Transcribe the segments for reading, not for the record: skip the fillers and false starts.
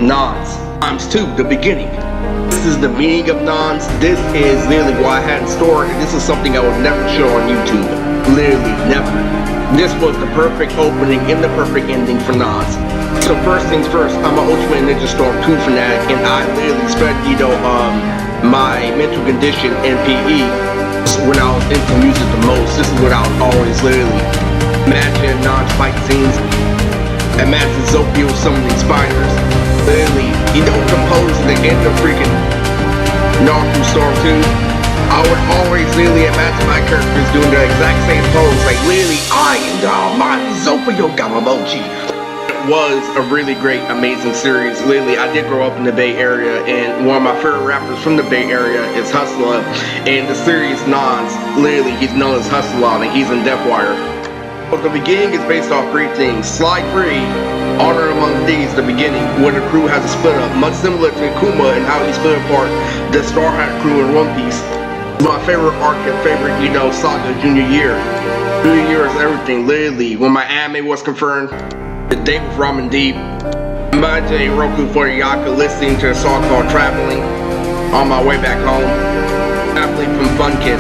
Nonz times 2, the beginning. This is the meaning of Nonz. This is literally what I had in store, and this is something I would never show on YouTube. Literally, never. This was the perfect opening and the perfect ending for Nonz. So first things first, I'm an Ultimate Ninja Storm 2 fanatic, and I literally spent, my mental condition in PE when I was into music the most. This is what I was always literally imagining Nonz fight scenes. Imagine Zopio summoning spiders. Literally, composing the end of freaking Naruto Storm 2. I would always literally imagine my characters doing the exact same pose, like literally, I am the almighty Zopio Gamamochi. It was a really great, amazing series. Literally, I did grow up in the Bay Area, and one of my favorite rappers from the Bay Area is Hustler. And the series Nonz, literally, he's known as Hustler, and he's in Deathwire. But the beginning is based off 3 things. Slide 3, Honor Among Thieves, the beginning, where the crew has a split up, much similar to Kuma and how he split apart the Star Hat crew in One Piece. My favorite arc and favorite, saga, Junior Year. Junior Year is everything, literally. When my anime was confirmed, the date with Ramen Deep, imagine Roku for Yaka listening to a song called Traveling on my way back home. Athlete from Fun Kiss.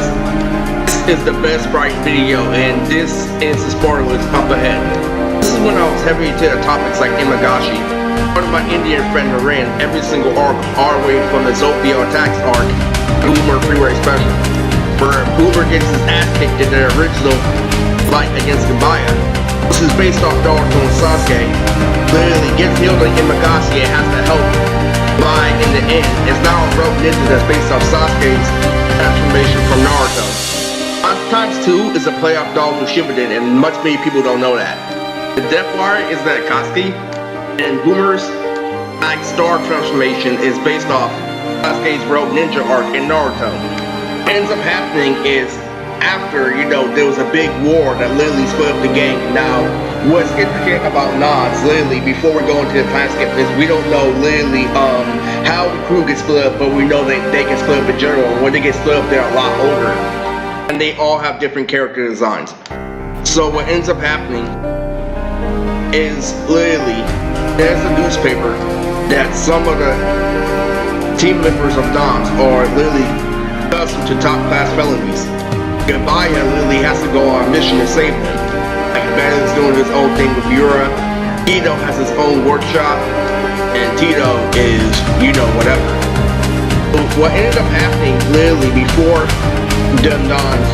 This is the best Sprite video, and this is the spoilers up ahead. This is when I was heavy into the topics like Imagashi. Part of my Indian friend Marin, every single arc, all the way from the Zopio attacks arc, Boomer Freeway Special, where Boomer gets his ass kicked in the original fight against Gabaya. This is based off Naruto and Sasuke. Literally gets healed like Imagashi and has to help Mai in the end. It's now a rogue ninja that's based off Sasuke's transformation from Naruto. Times 2 is a play off Naruto Shippuden, and much many people don't know that. The Deathwire is that Akatsuki, and Boomer's Black Star transformation is based off Sasuke's Rogue Ninja arc in Naruto. What ends up happening is after, there was a big war that literally split up the gang. Now, what's interesting about Nonz, literally, before we go into the time skip, is we don't know literally how the crew gets split up, but we know that they can split up in general. When they get split up, they're a lot older. And they all have different character designs. So what ends up happening is literally there's a newspaper that some of the team members of Nonz are literally accustomed to top class felonies. Gabaya literally has to go on a mission to save them. Like Ben is doing his own thing with Yura. Tito has his own workshop, and Tito is whatever. So what ended up happening literally before the Nonz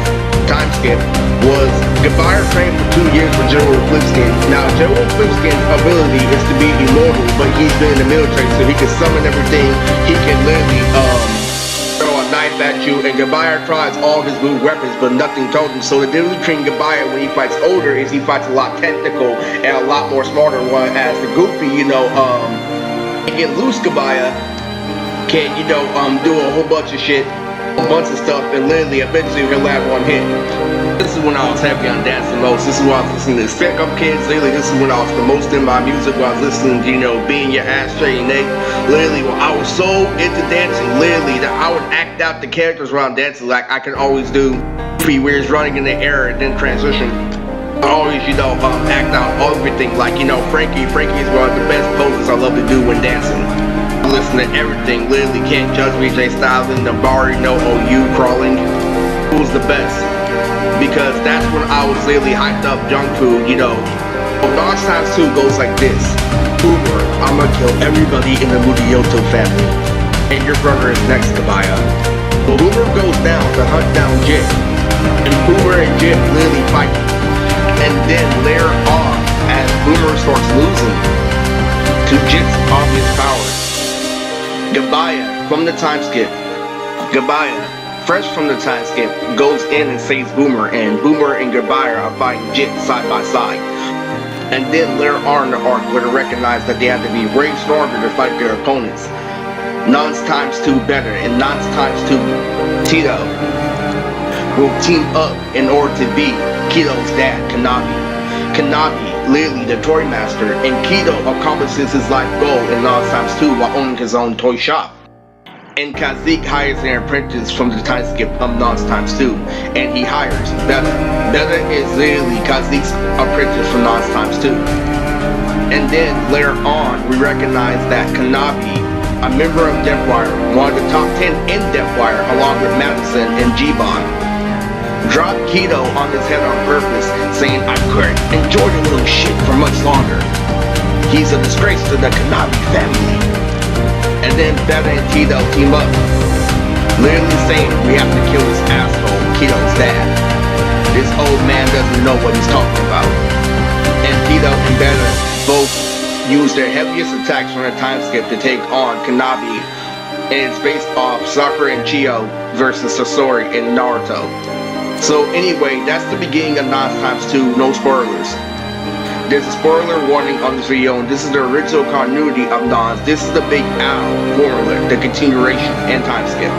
time skip was Gabaya trained for 2 years with General Flipskin. Now General Flipskin's ability is to be immortal, but he's been in the military, so he can summon everything. He can literally throw a knife at you, and Gabaya tries all his new weapons, but nothing told him. So the difference between Gabaya when he fights older is he fights a lot technical and a lot more smarter, whereas the goofy, he can loose Gabaya, can do a whole bunch of shit, a bunch of stuff, and literally eventually he'll land one hit. This is when I was heavy on dancing most. This is when I was listening to Stick Up Kids. Literally, this is when I was the most in my music, when I was listening to Being Your Ass Straight and Nate. Literally, when I was so into dancing, literally, that I would act out the characters while I'm dancing, like I can always do. Where it's running in the air and then transition. I always, act out everything, like, Frankie. Frankie is one of the best poses I love to do when dancing. Listen to everything, literally can't judge me. J Styling, Nabari, no OU, crawling. Who's the best? Because that's when I was literally hyped up junk food, Nonz times 2 goes like this. Boomer, I'ma kill everybody in the Mudioto family. And your brother is next, Gabaya. Boomer goes down to hunt down Jit. And Boomer and Jit literally fight. And then later on, as Boomer starts losing to Jit's obvious powers, Gabaya, from the time skip, fresh from the time skip, goes in and saves Boomer, and Boomer and Gabaya are fighting Jit side by side. And then later on in the arc, where they recognize that they have to be way stronger to fight their opponents. Nonz times 2 better, and Nonz times 2 Tito will team up in order to beat Kito's dad, Kanabi. Kanabi, literally the toy master, and Kito accomplishes his life goal in Nonz times 2 while owning his own toy shop. And Kazik hires an apprentice from the time skip of Nonz times 2, and he hires Beta. Beta is literally Kazik's apprentice from Nonz times 2. And then later on, we recognize that Kanabi, a member of Deathwire, one of the top 10 in Deathwire, along with Madison and G-Bon, dropped Kido on his head on purpose, saying, "I couldn't enjoy the little shit for much longer. He's a disgrace to the Kanabi family." And then Beta and Tito team up, literally saying, "We have to kill this asshole, Kido's dad. This old man doesn't know what he's talking about." And Tito and Beta both use their heaviest attacks from the time skip to take on Kanabi, and it's based off Sakura and Chiyo versus Sasori in Naruto. So anyway, that's the beginning of Nonz times 2, no spoilers. There's a spoiler warning on this video, and this is the original continuity of Nonz. This is the Big Owl formula, the continuation and time skip.